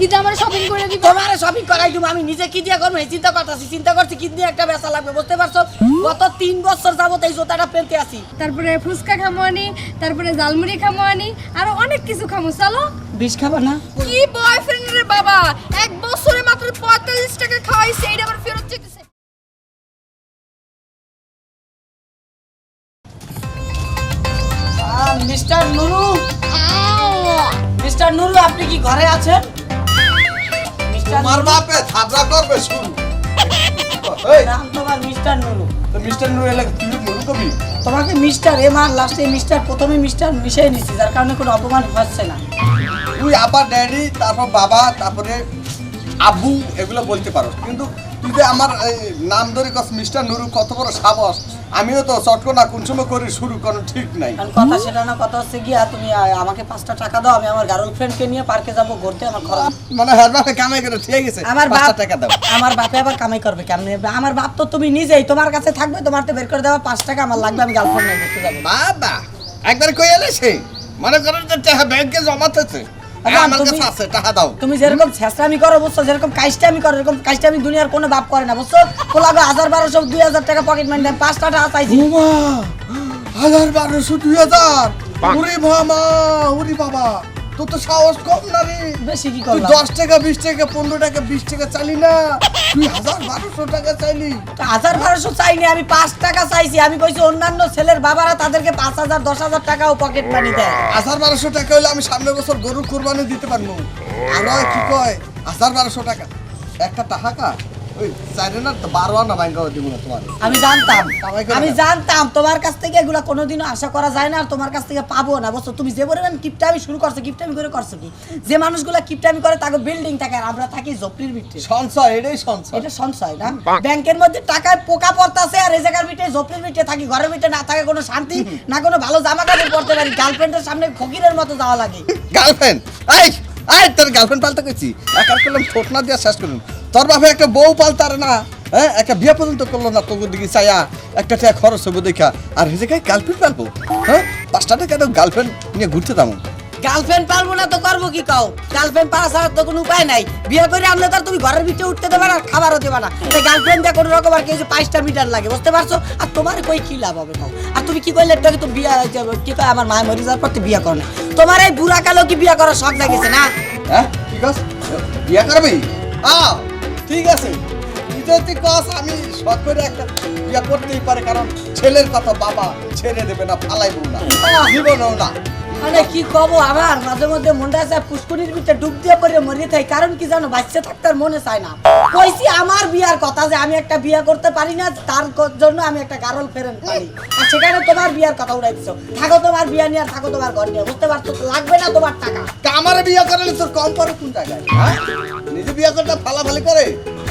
ঈদে আমার শপিং করে দিবা? তোমারে শপিং করাই দিব আমি নিজে কি দিয়ে করব এই চিন্তা করতেছি চিন্তা করছি কি দিয়ে একটা বেচা লাগবে বুঝতে পারছো গত 3 বছর যাবত এই জুতাটা পেনতে আছি তারপরে ফুচকা খামো আনি, তারপরে জালমুড়ি খামো আনি, আরো অনেক কিছু খামো। চলো। বিষ খাবা না কি বয়ফ্রেন্ড রে বাবা, এক বছরে মাত্র 45 টাকা খাওয়াইছে, এটা আবার ফেরত চাইতেছে। মিস্টার নুরু মিস্টার নুরু আপনি কি ঘরে আছেন মিস্টার তোমার বাপে থাবড়া করবে শুরু এই নাম তোমার মিস্টার নুরু তো মিস্টার নুরু এলাকা তুই নুরু কবি তোমাকে মিস্টার এমার লাস্টে মিস্টার প্রথমে মিস্টার মিশিয়ে নিছি যার কারণে কোনো অপমান হচ্ছে না তুই আবার ড্যাডি তারপর বাবা তারপরে আব্বু এগুলো বলতে পারো কিন্তু তুই যে আমার নাম ধরে কস মিস্টার নুরু কত বড় সাহস আমিও তো চটকো না কোন সময় করে শুরু কোনো ঠিক নাই কারণ কথা সেটা না কথা হচ্ছে গিয়া তুমি আমাকে 5টা টাকা দাও আমি আমার গার্লফ্রেন্ডকে নিয়ে পার্কে যাব ঘুরতে আমার খরচ মানে হার বাপে কামাই করে ঠিক আছে আমার 5 বাপ টাকা দাও আমার বাপে আবার কামাই করবে কেমনে আমার বাপ তো তুমি নিজেই তোমার কাছে থাকবে তোমার তো বের করে দেওয়া 5 টাকা আমার লাগবে আমি গার্লফ্রেন্ড নিয়ে ঘুরতে যাব বাবা একবার কই এলে সে মনে করো যে টাকা ব্যাংকে জমাতেছে আমার কাছে আছে টাকা দাও তুমি যেরকম ছেঁচড়ামি করো বুঝছো যেরকম কাজটামি করো এরকম কাজটামি দুনিয়ার কোনো বাপ করে না বুঝছো কোলাগো 1000 1200 2000 টাকা পকেট মানি 5 টাকা চাইছি ওমা 1000 1200 2000 ওরে মামা ওরে বাবা তো তো সাহস কম না রে বেশি কি তুই করলাম 10 টাকা 20 টাকা 15 টাকা 20 টাকা চাইলি না তুই 1200 টাকা চাইলি 1000 1200 চাইনি আমি 5 টাকা চাইছি আমি কইছি অন্যান্য ছেলের বাবারা তাদেরকে 5000 10000 টাকাও পকেট মানি দেয় 1200 টাকা হলে আমি সামনের বছর গরু কুরবানি দিতে পারবো আর কি কয় 1200 টাকা একটা টাকা ওই চাইরে না 12 আনা ভাঙা দিব না তোমার আমি জানতাম কামাই করে আমি না। জানতাম তোমার কাছ থেকে এগুলা কোনোদিনও আশা করা যায় না আর তোমার কাছ থেকে পাবো না বুঝছো তুমি যে পরিমাণ কিপটামি শুরু করছো কিপটামি করে করছো কি যে মানুষগুলা কিপটামি করে তাকে বিল্ডিং থাকে আর আমরা থাকি জপলির ভিতরে সঞ্চয় এটাই সঞ্চয় এটা সঞ্চয় না ব্যাংকের মধ্যে টাকায় পোকা পড়তাছে আর এই জায়গার ভিতরে জপলির ভিতরে থাকি ঘরের ভিতরে না থাকে কোনো শান্তি না কোনো ভালো জামা কাপড় পরতে পারি গার্লফ্রেন্ডের সামনে ফকিরের মতো যাওয়া লাগে গার্লফ্রেন্ড এই এই তোর গার্লফ্রেন্ড পালতে কইছি একার করলাম ঠোঁট না দিয়া শেষ করলাম তোর বাপে একটা বউ পালতার না হ্যাঁ একটা বিয়ে পর্যন্ত করলো না তোর দিকে চাইয়া একটা টাকা খরচ হবো দেখা আর এই জায়গায় গার্লফ্রেন্ড পালবো হ্যাঁ 5 টাকা তো গার্লফ্রেন্ড নিয়ে ঘুরতে যাবো গার্লফ্রেন্ড পারবো না তো করবো কি কাও গার্লফ্রেন্ড পাওয়া ছাড়া তো কোনো উপায় নাই বিয়ে করে আনলে তো আর তুমি ঘরের ভিতরে উঠতে দেবে না খাবারও দেবে না তাই গার্লফ্রেন্ড দিয়ে কোনো রকম আর কি 5টা মিটার লাগে বুঝতে পারছো আর তোমার কই কি লাভ হবে কাও আর তুমি কি করলে একটু আগে তো বিয়ে কি কয় আমার মা মরে যাওয়ার পর তো বিয়ে করো না তোমার এই বুড়া কালো কি বিয়ে করার শখ লাগেছে না হ্যাঁ ঠিক আছে বিয়ে করবি ঠিক আছে তুই কস আমি শখ করে একটা বিয়ে করতেই পারে কারণ ছেলের কথা বাবা ছেড়ে দেবে না ফালাইবো না জীবনও না মানে কি কব আমার মাঝে মধ্যে মনটা আছে পুষ্করির ভিতরে ডুব দিয়ে পড়ে মরে থাই কারণ কি জানো বাচ্চা থাকতে আর মনে চায় না কইছি আমার বিয়ার কথা যে আমি একটা বিয়ে করতে পারি না তার জন্য আমি একটা গার্লফ্রেন্ড পাই আর সেখানে তোমার বিয়ার কথা উড়াই দিছো থাকো তোমার বিয়া নিয়ে আর থাকো তোমার ঘর নিয়ে বুঝতে পারছো তো লাগবে না তোমার টাকা তা আমার বিয়ে করলে তোর কম পড়ে কোন জায়গায় হ্যাঁ নিজে বিয়ে করতে ফালাফালি করে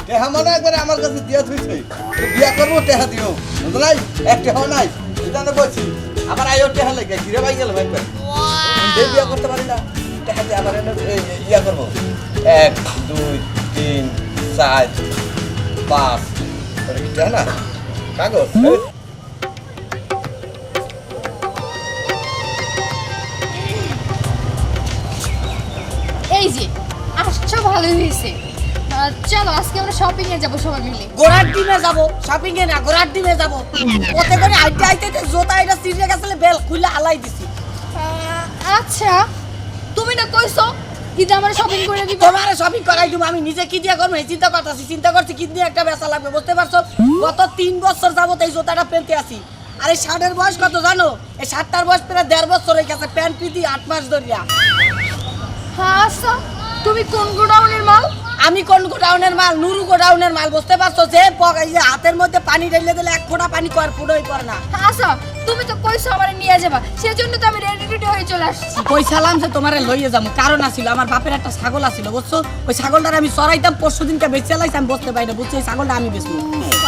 টেহা মনে একবারে আমার কাছে দিয়া থইছে বিয়ে করবো টেহা দিও বুঝলো নাই এক টেহা নাই এটা না বলছি আমার আইও টেহা লাগে ঘিরে পাই গেল ভাই যে বিয়ে করতে পারি না টেহা দিয়ে আমার ইয়া করবো 1 2 3 4 5 ওটা কি টেহা না কাগজ এই যে আসছো ভালোই হয়েছে। চলো আজকে আমরা শপিং এ যাবো সবাই মিলে। ঘোড়ার ডিমে যাবো শপিং এ না ঘোড়ার ডিমে যাবো ওতে করে আইতে আইতে জোতা এটা সিরিয়া গেছে বেল খুলে হালাই দিছি আচ্ছা তুমি না কইছো ঈদে আমার শপিং করে দিবা? তোমারে শপিং করাই দিব আমি নিজে কি দিয়ে করব এই চিন্তা করতেছি চিন্তা করছি কি দিয়ে একটা বেচা লাগবে বুঝতে পারছো গত 3 বছর যাবত এই জুতাটা পেনতে আছি আর এই শার্টের বয়স কত জানো এই শার্টটার বয়স প্রায় 1.5 বছর হয়ে গেছে প্যান্ট পিটি 8 মাস ধরিয়া হ্যাঁ আচ্ছা তুমি কোন গোডাউনের মাল? আমি কোন গোডাউনের মাল নুরু গোডাউনের মাল বুঝতে পারছো যে এই যে হাতের মধ্যে পানি ঢেলে দিলে এক ফোঁটা পানি কর ফুটোই পড়ে না আচ্ছা তুমি তো কইছো আমারে নিয়ে যাবা সেজন্য তো আমি রেডি হয়ে চলে আসছি। কই সালাম যে তোমারে লইয়ে যাবো কারণ আছিল আমার বাপের একটা ছাগল আছিল বুঝছো ওই ছাগলটার আমি চড়াইতাম পরশুদিনকে বেঁচে লাইছি আমি বসতে পারি না বুঝছো এই ছাগলটা আমি বেচবো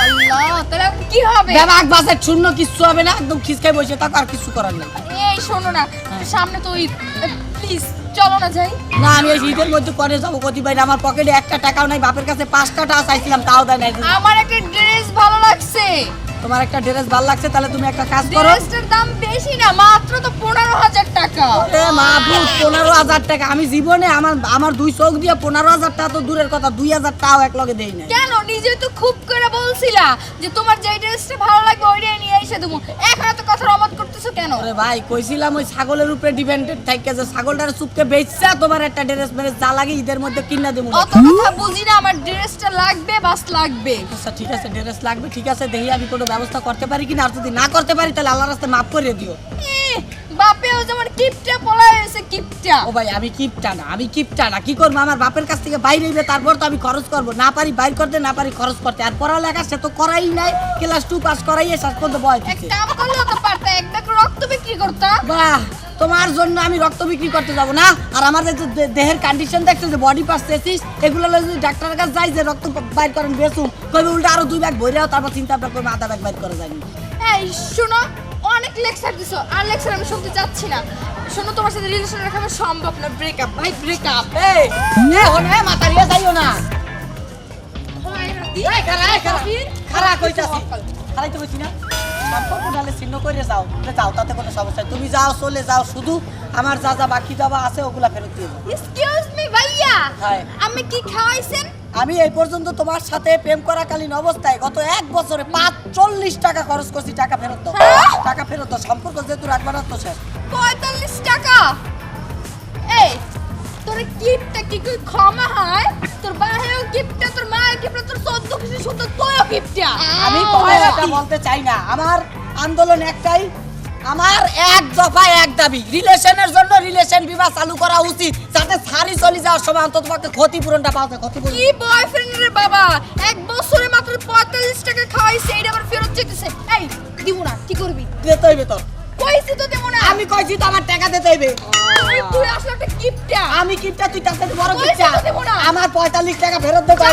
আল্লাহ তাহলে এখন কি হবে? ব্যাগ বাসে শূন্য কিচ্ছু হবে না একদম খিসকাই বসে থাকো আর কিছু করার নেই এই শোনো না, সামনে তো ঈদ, প্লিজ চলো না যাই। না আমি এই ঈদের মধ্যে পরে যাবো কোথায় ভাই, আমার পকেটে একটা টাকাও নাই, বাপের কাছে 5টা টাকা চাইছিলাম তাও দেয় নাই। আমার একটা ড্রেস ভালো লাগছে। তোমার একটা ড্রেস ভালো লাগছে, তাহলে তুমি একটা কাজ করো। ড্রেসটার দাম বেশি না, মাত্র তো 15,000 টাকা। এ মাহবুব, 15,000 টাকা? আমি জীবনে আমার 2 চোখ দিয়ে 15,000 টাকা তো দূরের কথা, 2,000 টাকাও এক লগে দেই নাই। কেন, নিজে তো খুব করে বলছিলা যে তোমার যেই ড্রেসটা ভালো লাগবে ওইটাই নিয়ে এসে দেবো, এখন এত কথার অমত করতেছো কেন? আরে ভাই কইছিলাম ওই ছাগলের উপরে ডিপেন্ডেন্ট থাকে, যে ছাগলটার চুপকে বেচছা তোমার একটা ড্রেস মেরে যা লাগে ঈদের মধ্যে কিনা দেবো। অত কথা বুঝি না, আমার ড্রেসটা লাগবে, বাস লাগবে। আচ্ছা ঠিক আছে, ড্রেস লাগবে, ঠিক আছে, দেখি আমি কোনো ব্যবস্থা করতে পারি কিনা, আর যদি না করতে পারি তাহলে আল্লাহর রাস্তায় মাফ করে দিও। বাপেও যেমন কিপটা পলা হয়েছে, কিপটা। ও ভাই আমি কিপটা না, কি করবো, আমার বাপের কাছ থেকে বাইরে হইবে, তারপর তো আমি খরচ করবো, না পারি বাইর করতে, না পারি খরচ করতে। আর পড়ালেখা সে তো করাই নাই, ক্লাস 2 পাস করাইয়ে শেষ পর্যন্ত বয় এক কাম করলেও তো পারতা, এক ব্যাগ রক্ত বিক্রি করতা। বাহ, তোমার জন্য আমি রক্ত বিক্রি করতে যাব না? আর আমার যে দেহের কন্ডিশন দেখছো, যে বডি পার্টস তেসিস, এগুলো যদি ডাক্তারের কাছে যাই যে রক্ত বাইর করেন বেসুন, কইবে উল্টা আরো 2 ব্যাগ ভরে তারপর চিন্তা ভাবনা করবে আধা ব্যাগ বাইর করে যায়নি। এই শোনো, অনেক লেকচার দিছো, আর লেকচার আমি শুনতে চাচ্ছি না। শোনো, তোমার সাথে রিলেশন রাখা আমার সম্ভব না, ব্রেকআপ ভাই, ব্রেকআপ। এই ওনে মাথা রিয়া যাইও না। এই খারা কইতাছি, খারাই তো কইছি না, সম্পর্ক ডালে ছিন্ন করে যাও, যাও, তাতে কোনো সমস্যা নেই। তুমি যাও, চলে যাও, শুধু আমার যা যা বাকি যাওয়া আছে ওগুলা ফেরত দিয়ে দাও। এক্সকিউজ মি ভাইয়া, হ্যাঁ। আমি কি খাওয়াইছেন? আমি এই পর্যন্ত তোমার সাথে প্রেম করাকালীন অবস্থায় গত 1 বছরে 45 টাকা খরচ করছি, টাকা ফেরত দাও। হ্যাঁ? টাকা ফেরত দাও, সম্পর্ক যেহেতু রাখবা না তো শেষ। 45 টাকা? এই তোর গিফটটা কি কই ক্ষমা হয়? তোর বাহেও গিফটটা, তোর মায়ের গিফটটা, তোর 14 কিছু সুন্দর তোয়ও গিফটটা। আমি কোনো এটা বলতে চাই না, আমার আন্দোলন একটাই, আমার এক দফা এক দাবি, রিলেশনের জন্য রিলেশন বিবাহ চালু করা উচিত, যাতে সারি চলে যাওয়ার সময় অন্তত পক্ষে ক্ষতিপূরণটা পাওয়া যায়। ক্ষতিপূরণ কি বয়ফ্রেন্ড রে বাবা, 1 বছরে মাত্র 45 টাকা খাওয়াইছে, এইটা আবার ফেরত যেতেছে। এই দিব না, কি করবি? দিতে হইবে তো। কইছি তো দেব না। আমি কইছি তো আমার টাকা দিতে হইবে। তুই আসলে একটা গিফটটা। আমি কিপটা, তুই তার সাথে বড় কইছি কিপটা। তো দেব না। আমার 45 টাকা ফেরত দে ভাই।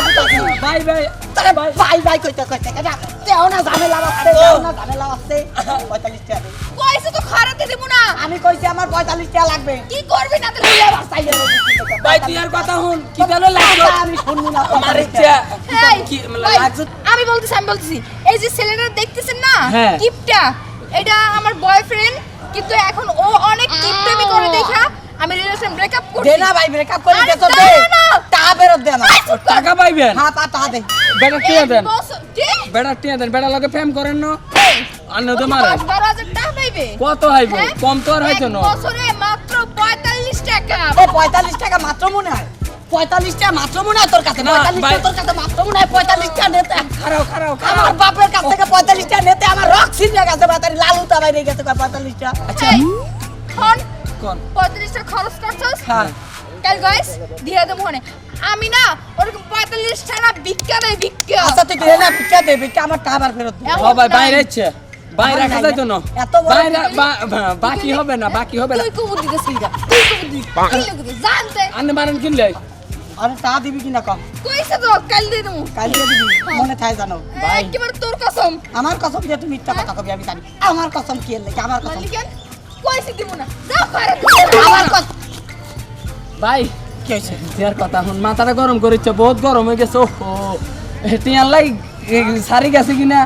ভাই ভাই তারে ভাই ভাই কইতে কেন তেও না ঝামেলা আছে, তেও না ঝামেলা আছে। 45 টাকা দে। কইছি তো খারাতে দেব না। আমি কইছি আমার 45 টাকা লাগবে। কি করবি না তাহলে? আবার চাইলে ভাই তুই আর কথা শুন, কি যেন লাগলো আমি শুনবো না আমার 45 ইচ্ছা টাকা। এই, কি ভাই, লাগছে? আমি বলতেছি এই যে ছেলেটা দেখতেছেন না, হ্যাঁ। কিপটা, এটা আমার বয়ফ্রেন্ড, কিন্তু এখন ও অনেক কিপটামি করে দেখা আমি রিলেশন ব্রেকআপ করছি। দে না ভাই, ব্রেকআপ করে আরে দে তো দে। দাও না। টাকা ফেরত দে আমার। টাকা পাইবেন? হ্যাঁ টাকা দে। বেটা টিয়া দেন, কি? বেটা টিয়া দেন, বেটা লগে প্রেম করেন না এই, অন্য ও তো কি মারে 10-12 হাজার টাকা পাইবে? কত হইব? হ্যাঁ? কম তো আর হইতো না। এক বছরে মাত্র 45 টাকা। ও 45 টাকা মাত্র মনে হয়, 45 টাকা মাত্র মনে হয় তোর কাছে, না, 45 ভাই। টাকা তোর কাছে মাত্র মনে হয়, 45 টাকা নিতে খারাও খারাও আমার বাপের কাছ থেকে 45 টাকা নিতে আমার রক ছিঁড়ে গেছে, বাতারি লালু তা বাইরে গেছে 45 টাকা। আচ্ছা এই, হন, কোন 35 টাকা খরচ করছস? হ্যাঁ। কাল গাইস দিয়ে দেবো মনে। আমি না ওরকম 45 টাকা ভিক্ষা দেয়, ভিক্ষা। আচ্ছা তুই দে না, ভিক্ষা দে, ভিক্ষা আমার টাকা আবার ফেরত দে। এমন সবাই নাই। বাইরে ইচ্ছে বাইরে রাখা যাইতো না, এত বড় বাইরে বাকি হবে না, বাকি হবে না। তুই কবুল দিতেছিস না, তুই কবুল দিবি, কি লাগবে জানতে? আন্নে মারেন কিনলে আরে টাকা দিবি কিনা কম, কইছে তো কাল দিয়ে দেবো। কাল দিয়ে দিবি, মনে থাকে জানো। ভাই। একেবারে তোর কসম। আমার কসম দিয়ে তুমি মিথ্যা কথা কবি আমি জানি, আমার কসম কি এর লাগে, আমার কসম, মালিকেন কইছে দিব না, যাও করে আমার কসম। ভাই কি হয়েছে? টিয়ার কথা শুন, মাথাটা গরম করেছে, বহুত গরম হয়ে গেছে। ওহো টিয়ার লাই সারি গেছে কিনা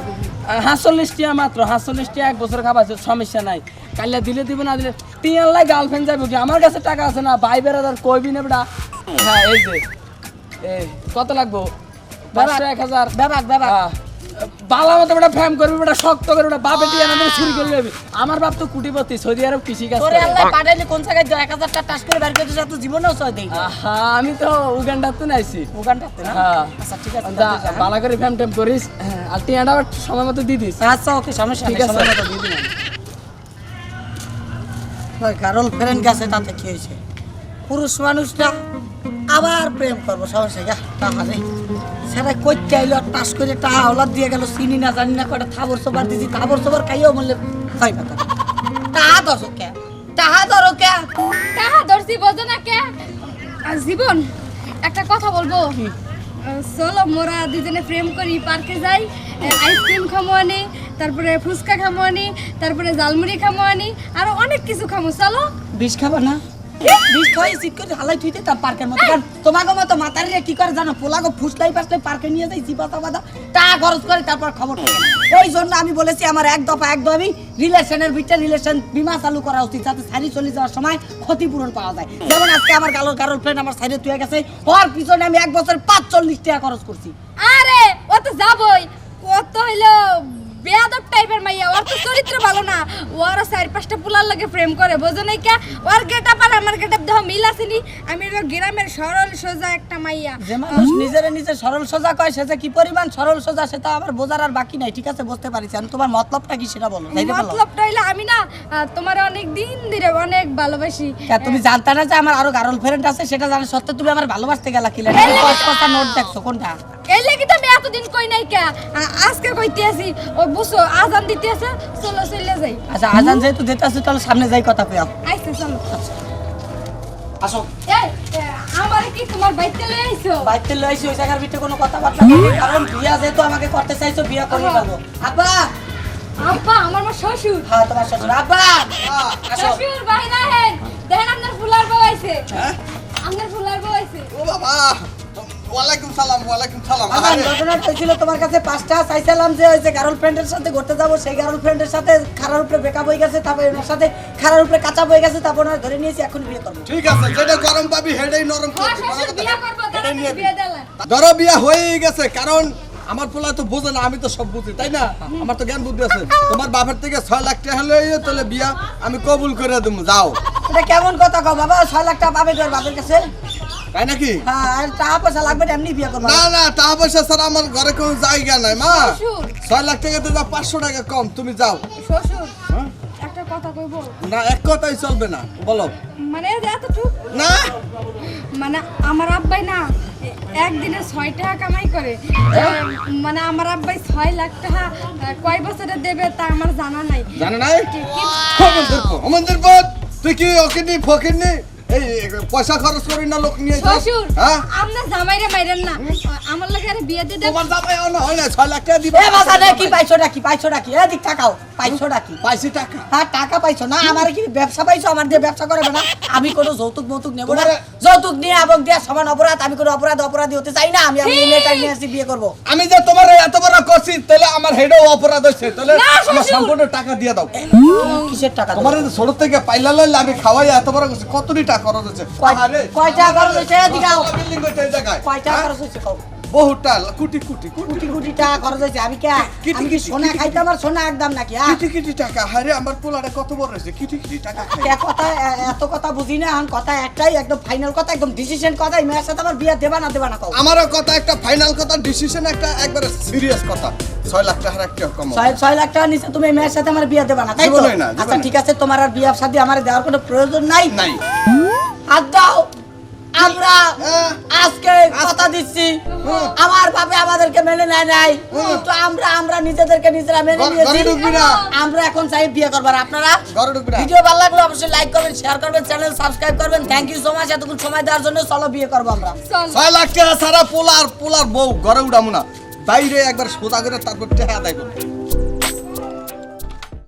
45 টিয়া মাত্র, 45 টিয়া 1 বছর খাবার সমস্যা নাই, কাইলে দিলে দিব না দিলে টিয়ার লাই গার্লফ্রেন্ড যাবো কি? আমার কাছে টাকা আছে না, ভাই বেড়াদার কইবি না বেটা। হ্যাঁ এই যে এই কত লাগবো? 500 1000 বেবাক বেবাক। বালা মতো বেটা ফ্যাম করবি বেটা, শক্ত করে বেটা, বাপে টিয়া না দিলে চুরি করে নেবি। আমার বাপ তো কুটিপতি, সৌদি আরব কৃষি কাজ তোরে করে। আল্লাহ পাঠাইলে কোন জায়গায় 1000 টাকা টাস করে বের করে দিছ, তুই জীবনেও ছয় দেই। আহা, আমি তো উগান্ডার তো নাইছি। উগান্ডাতে না? হ্যাঁ। আচ্ছা ঠিক আছে, যা, বালা করে ফ্যাম ট্যাম করিস, আর টিয়াটা আবার সময় মতো দিয়ে দিস। আচ্ছা ওকে, সমস্যা ঠিক নেই, আছে। সময় মতো দিয়ে দিলাম। ওই গার্ল ফ্রেন্ড গেছে, তাতে কি হয়েছে? পুরুষ মানুষটা আবার প্রেম করবো, সমস্যা যা তাহলে সেটা করতে আইলো, টাস করে টাকা হলাদ দিয়ে গেল, চিনি না জানি না কয়টা থাবর সবার দিদি, থাবর সবার খাইও বললে হয় না। টাহা ধরো কে, টাহা ধরো কে। টাকা ধরছি বোঝো না কে? জীবন একটা কথা বলবো, চলো মোরা দুজনে প্রেম করি, পার্কে যাই, আইসক্রিম খামো আনি, তারপরে ফুচকা খামোয়ানি, তারপরে জালমুড়ি খামোয়ানি, আরো অনেক কিছু খামো। চলো। বিষ খাবা না? বিষ খাই সিট করে হালাই থুইতে তার পার্কের মতো। কারণ তোমাকে মতো মাতারিরা কি করে জানো, পোলাগো ফুসলাই পাসলাই পার্কে নিয়ে যাই জিপাতা বাদা টাকা খরচ করে তারপর খবর পাই। এই জন্য আমি বলেছি আমার এক দফা একদমই রিলেশনের ভিতরে রিলেশন বীমা চালু করা উচিত, যাতে সারি চলে যাওয়ার সময় ক্ষতিপূরণ পাওয়া যায়। যেমন আজকে আমার গার্লফ্রেন্ড আমার সাইডে তুই গেছে, ওর পিছনে আমি এক বছর 45 টাকা খরচ করছি। আরে ও তো যাবই, কত হইলো বেয়াদব টাইপের মাইয়া, ওর তো চরিত্র ভালো না। ওর 4-5টা পুলার লাগে প্রেম করে, বোঝো নাই কা? ওর গেটআপ আর আমার গেটআপ দেহ মিল আসেনি। আমি হলো গ্রামের সরল সোজা একটা মাইয়া। যে মানুষ নিজে সরল সোজা কয় সে যে কি পরিমাণ সরল সোজা সেটা আমার বোঝার আর বাকি নাই। ঠিক আছে, বুঝতে পারিছি আমি। তোমার মতলবটা কি সেটা বলো। যাইতে বলো। মতলবটা হইলো আমি না তোমার অনেক দিন ধরে অনেক ভালোবাসি। তুমি জানতা না যে আমার আরো গার্লফ্রেন্ড আছে, সেটা জানা সত্ত্বেও তুমি আমার ভালোবাসতে গেলা কি লাগে? কথা নোট দেখছো কোনটা? এই লাগি তো আমি এতদিন কই নাই কা, আজকে কইতে আছি। ও বুঝছো আজান দিতে আছে, চলো চলে যাই। আচ্ছা আজান যেহেতু দিতে আছে তাহলে সামনে যাই কথা কই। আইছে চলো। আসো। এই আমারে কি তোমার বাইতে লই আইছো? বাইতে লই আইছি, ওই জায়গার ভিতরে কোনো কথাবার্তা নেই। কারণ বিয়া যেহেতু আমাকে করতে চাইছো, বিয়া করে ফেলবো। আব্বা। আব্বা আমার মা শ্বশুর। হ্যাঁ তোমার শ্বশুর। আব্বা আসো। শ্বশুর বাইরে আহেন, দেখেন আপনার ফুলার বউ আইছে। হ্যাঁ? আপনার ফুলার বউ আইছে। ও বাবা, ওয়ালাইকুম সালাম, ওয়ালাইকুম সালাম। আমার আরে, ঘটনাটা ছিল তোমার কাছে 5টা চাইছিলাম যে ওই যে গার্লফ্রেন্ডের সাথে ঘুরতে যাবো, সেই গার্লফ্রেন্ডের সাথে খারার উপরে ব্রেকআপ হয়ে গেছে, তারপর ওর সাথে খারার উপরে কাঁচা হয়ে গেছে, তারপর ওনার ধরে নিয়েছি, এখন বিয়ে করবো। ঠিক আছে, যেটা গরম পাবি সেটাই নরম ও করবি। শ্বশুর বিয়া করবো, এটাই তাড়াতাড়ি নিয়ে বিয়ে দিলেন। ধরো বিয়া হয়ে গেছে, কারণ আমার পোলা তো বোঝে না, আমি তো সব বুঝি, তাই না? আমার তো জ্ঞান বুদ্ধি আছে। তোমার বাপের থেকে 6 লাখ টাকা হলে তাহলে বিয়া আমি কবুল করে দেবো, যাও। এটা কেমন কথা কও বাবা? 6 লাখ টাকা পাবে তোর বাপের কাছে? তাই নাকি? হ্যাঁ, আর টাকা পয়সা লাগবে না, এমনি বিয়ে করবো। না না, টাকা পয়সা ছাড়া আমার ঘরে কোনো জায়গা নাই মা। শ্বশুর 6 লাখ টাকা তো 500 টাকা কম, তুমি যাও। শ্বশুর হ্যাঁ? একটা কথা কইবো? না, এক কথাই চলবে না, বলো। মানে এতটুক না, মানে আমার আব্বাই না একদিনে 6 টাকা কামাই করে। মানে আমার আব্বাই 6 লাখ টাকা কয় বছরে দেবে তা আমার জানা নাই। জানো নাই? আমাদের পথ তুই কি ওকে নি ফকির নি এই পয়সা খরচ করি না লোক নিয়ে যাস? শ্বশুর হ্যাঁ? আমরা জামাইরে মাইরেন না, আমার লাগে আর বিয়ে দিয়ে দেব। তোমার জামাই হয় না 6 লাখ টাকা দিবে। এ বাবা রে, কি পাইছো নাকি? পাইছো নাকি? এদিক তাকাও, পাইছো নাকি? পাইছি টাকা। হ্যাঁ, টাকা পাইছো না? আমার কি ব্যবসা পাইছো? আমার দিয়ে ব্যবসা করে না। আমি কোনো যৌতুক মৌতুক নেবো না। তোমারে- যৌতুক নিয়ে এবং দেওয়া সমান অপরাধ। আমি কোনো অপরাধী হতে চাই না। আমি এই মেয়েটা নিয়ে আসি, বিয়ে করবো। আমি যে তোমার এত বড় করছি তাহলে আমার হেডেও অপরাধ হয়েছে, তাহলে না, আমার শ্বশুর। সম্পূর্ণ টাকা দিয়ে দাও। কিসের টাকা? তোমার এই ছোট থেকে পাইলা লইলে আমি খাওয়াই এত বড় করছি, কতটি টাকা খরচ হচ্ছে? আরে, কয় টাকা খরচ হয়েছে? এদিকে আও। বিল্ডিং হইতে এই জায়গায় কয় টাকা হ্যাঁ? খরচ হয়েছে কও? বহুত টাকা, কোটি কোটি কোটি কোটি কোটি টাকা খরচ হয়েছে। আমি কিটি কি কিটি সোনা কিটি খাইতে আমার সোনা একদম নাকি? হ্যাঁ, কিটি কিটি টাকা। আরে আমার পোলাটা কত বড় হয়েছে, কিটি কিটি টাকা খায়। এত কথা বুঝি না। এখন কথা একটাই, একদম ফাইনাল কথা, একদম ডিসিশন কথা। এই মেয়ের সাথে আমার বিয়ে দেবা না কও? আমারও কথা একটা ফাইনাল কথা, ডিসিশন একটা একবারে সিরিয়াস কথা। 6 লাখ টাকার একটা কম। 6 লাখ টাকা নিচে তুমি এই মেয়ের সাথে আমার বিয়ে দেবা না, তাই তো? জীবনেই না, জীবনে আচ্ছা না। ঠিক আছে, তোমার আর বিয়ে শাদী আমার দেওয়ার কোনো প্রয়োজন নাই। নাই। হাত দাও। আমরা হ্যাঁ। আজকে কথা দিচ্ছি, আমার বাপে আমাদেরকে মেনে নেয় নাই, তো আমরা নিজেদেরকে নিজেরা মেনে ঘরে নিয়েছি। ঢুকবি না। আমরা এখন চাই বিয়ে করবার। আপনারা ঘরে ঢুকবি না। ভিডিও ভালো লাগলে অবশ্যই লাইক করবেন, শেয়ার করবেন, চ্যানেল সাবস্ক্রাইব করবেন। থ্যাংক ইউ সো মাচ এতক্ষণ সময় দেওয়ার জন্য। চলো বিয়ে করবো আমরা। চল 6 লাখ টাকা ছাড়া পোলার বউ ঘরে উঠামু না, বাইরে একবার সোজা করে তারপর টাকা আদায় করবো।